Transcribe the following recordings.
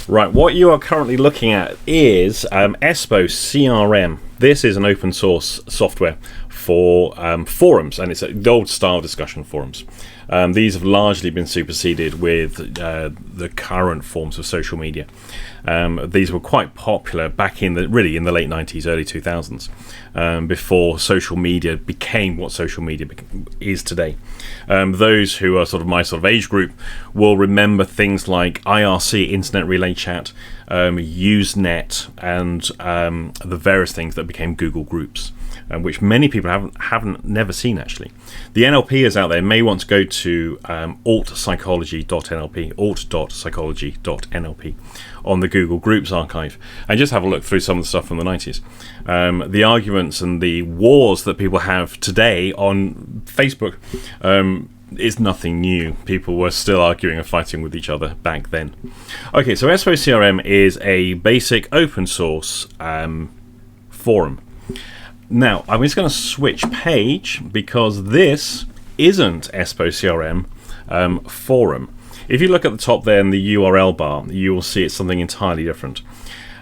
Right, what you are currently looking at is Espo CRM. This is an open source software for forums, and it's the old style discussion forums. These have largely been superseded with the current forms of social media. These were quite popular back in the late 90s, early 2000s, before social media became what social media is today. Those who are sort of my sort of age group will remember things like IRC, Internet Relay Chat, Usenet, and the various things that became Google Groups, which many people haven't never seen actually. The NLPers out there may want to go to alt.psychology.nlp on the Google Groups archive and just have a look through some of the stuff from the 90s. The arguments and the wars that people have today on Facebook is nothing new. People were still arguing and fighting with each other back then. Okay, so Espo CRM is a basic open source forum. Now, I'm just going to switch page because this isn't Espo CRM forum. If you look at the top there in the URL bar, you will see it's something entirely different.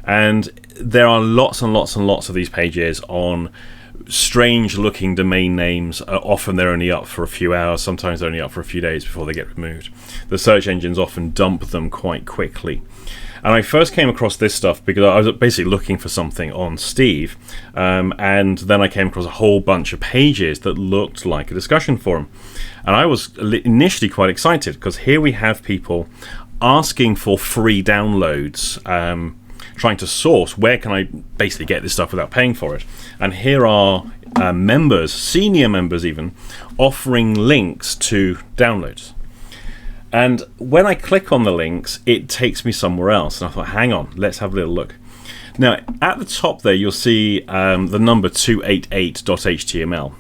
And there are lots and lots and lots of these pages on strange looking domain names. Often they're only up for a few hours, sometimes they're only up for a few days before they get removed. The search engines often dump them quite quickly. And I first came across this stuff because I was basically looking for something on Steve, and then I came across a whole bunch of pages that looked like a discussion forum. And I was initially quite excited because here we have people asking for free downloads, trying to source where can I basically get this stuff without paying for it. And here are members, senior members even, offering links to downloads. And when I click on the links, it takes me somewhere else. And I thought, hang on, let's have a little look. Now, at the top there, you'll see the number 288.html.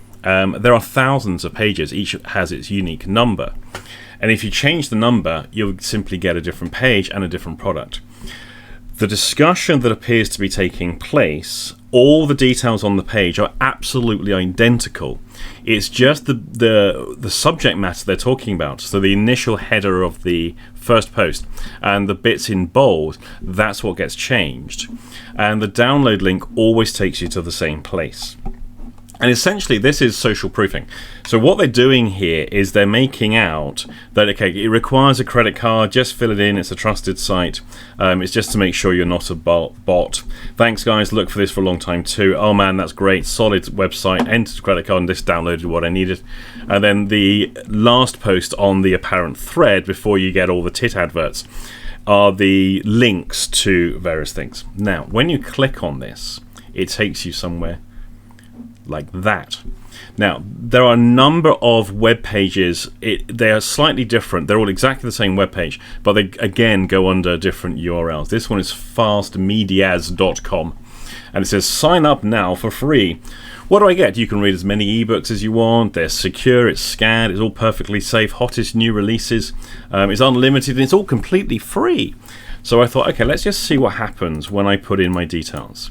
There are thousands of pages. Each has its unique number. And if you change the number, you'll simply get a different page and a different product. The discussion that appears to be taking place, all the details on the page are absolutely identical. It's just the subject matter they're talking about. So the initial header of the first post and the bits in bold, that's what gets changed. And the download link always takes you to the same place. And essentially, this is social proofing. So what they're doing here is they're making out that, okay, it requires a credit card, just fill it in, it's a trusted site. It's just to make sure you're not a bot. Thanks, guys, look for this for a long time too. Oh man, that's great, solid website, entered credit card and just downloaded what I needed. And then the last post on the apparent thread, before you get all the tit adverts, are the links to various things. Now, when you click on this, it takes you somewhere like that. Now, there are a number of web pages. They are slightly different. They're all exactly the same web page, but they again go under different URLs. This one is fastmedias.com, and it says sign up now for free. What do I get? You can read as many ebooks as you want. They're secure, it's scanned, it's all perfectly safe, hottest new releases. It's unlimited, and it's all completely free. So I thought, okay, let's just see what happens when I put in my details.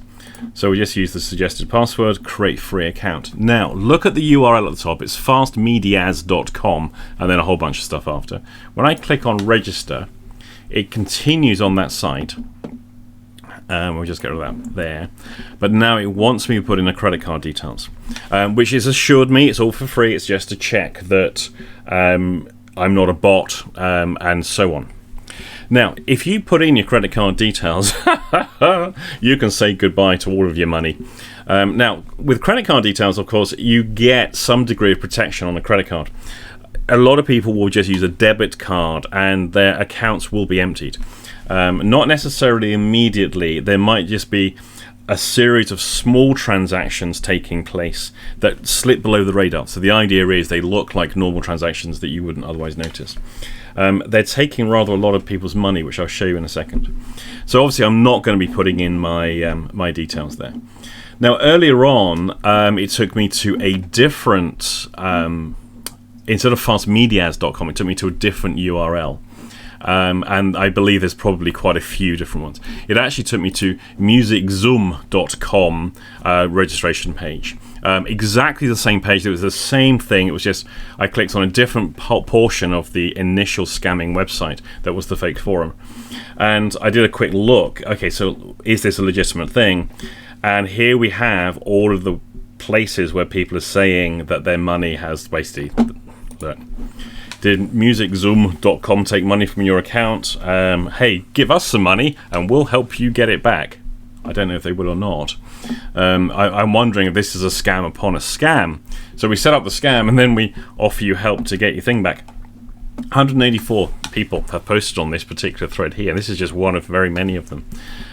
So we just use the suggested password, create free account. Now, look at the URL at the top. It's fastmedias.com, and then a whole bunch of stuff after. When I click on register, it continues on that site. We'll just get rid of that there. But now it wants me to put in a credit card details, which is assured me it's all for free. It's just to check that I'm not a bot, and so on. Now, if you put in your credit card details, you can say goodbye to all of your money. Now, with credit card details, of course, you get some degree of protection on a credit card. A lot of people will just use a debit card and their accounts will be emptied. Not necessarily immediately. There might just be a series of small transactions taking place that slip below the radar. So the idea is they look like normal transactions that you wouldn't otherwise notice. They're taking rather a lot of people's money, which I'll show you in a second. So obviously I'm not going to be putting in my details there. Now earlier on, it took me to a different, instead of fastmedias.com, it took me to a different URL. and I believe there's probably quite a few different ones. It actually took me to musiczoom.com registration page. Exactly the same page. It was the same thing. It was just I clicked on a different portion of the initial scamming website that was the fake forum, and I did a quick look. Okay, so is this a legitimate thing? And here we have all of the places where people are saying that their money has basically. Did musiczoom.com take money from your account? Hey, give us some money and we'll help you get it back. I don't know if they will or not. I'm wondering if this is a scam upon a scam. So we set up the scam and then we offer you help to get your thing back. 184 people have posted on this particular thread here. This is just one of very many of them,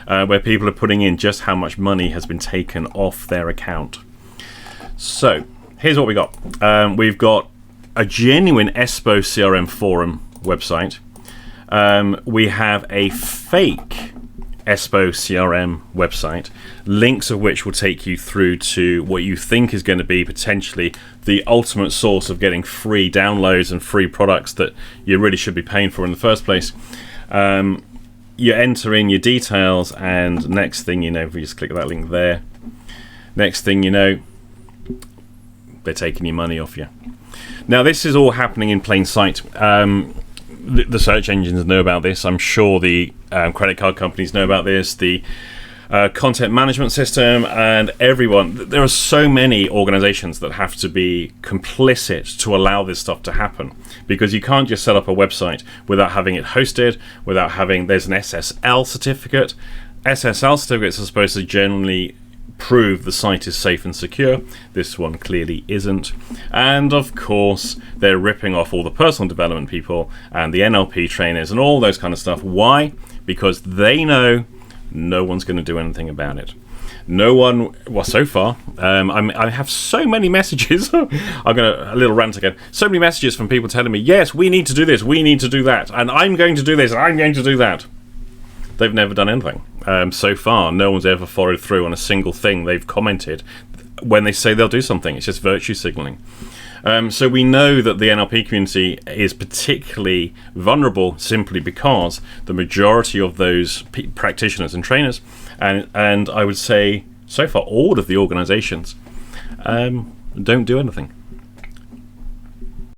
where people are putting in just how much money has been taken off their account. So here's what we got. We've got a genuine Espo CRM forum website. We have a fake Espo CRM website, links of which will take you through to what you think is going to be potentially the ultimate source of getting free downloads and free products that you really should be paying for in the first place. You enter in your details, and next thing you know, if we just click that link there, next thing you know, they're taking your money off you. Now, this is all happening in plain sight. The search engines know about this. I'm sure the credit card companies know about this. The content management system and everyone. There are so many organizations that have to be complicit to allow this stuff to happen, because you can't just set up a website without having it hosted, without having, there's an SSL certificate. SSL certificates are supposed to generally prove the site is safe and secure. This one clearly isn't. And of course, they're ripping off all the personal development people and the NLP trainers and all those kind of stuff. Why? Because they know no one's going to do anything about it. No one, well, so far, I have so many messages. I'm going to, a little rant again. So many messages from people telling me, yes, we need to do this, we need to do that, and I'm going to do this, and I'm going to do that. They've never done anything. So far, no one's ever followed through on a single thing they've commented when they say they'll do something. It's just virtue signaling. So we know that the NLP community is particularly vulnerable simply because the majority of those practitioners and trainers, and I would say so far all of the organizations, don't do anything.